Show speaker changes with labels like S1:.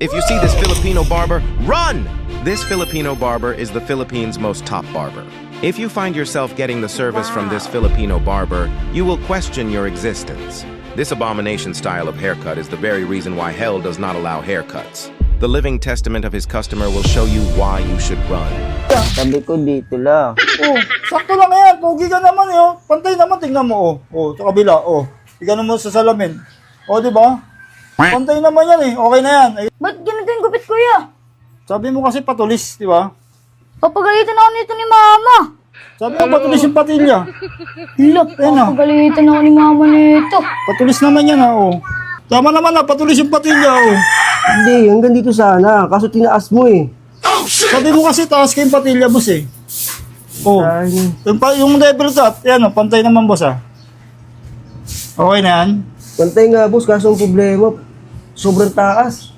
S1: If you see this Filipino barber, run! This Filipino barber is the Philippines' most top barber. If you find yourself getting the service from this Filipino barber, you will question your existence. This abomination style of haircut is the very reason why hell does not allow haircuts. The living testament of his customer will show you why you should run.
S2: Sabi ko dito lang.
S3: Oh, sakto lang yan. Pogi ka naman eh. Oh. Pantay naman, tingnan mo. Oh, sa kabila. Oh, tingnan mo sa salamin. Oh, di ba? Pantay naman yan eh. Okay na yan. Ay,
S4: Ba't ganito yung gupit, kuya?
S3: sabi mo kasi patulis, di ba?
S4: Papagalitan ako nito ni mama.
S3: Sabi mo patulis yung patilya.
S4: Look,
S3: Ayun na.
S4: papagalitan ako ni mama nito.
S3: Patulis naman yan ha. Oh. Tama naman na, patulis yung patilya. Oh.
S2: Hindi, hanggang dito sana. Kaso tinaas mo eh.
S3: Sabi mo kasi taas ka yung patilya, boss eh. Oh.
S2: Ay,
S3: Yung level cut, yan o, pantay naman boss ah. Okay na yan?
S2: pantay nga boss, kaso ang problema, sobrang taas.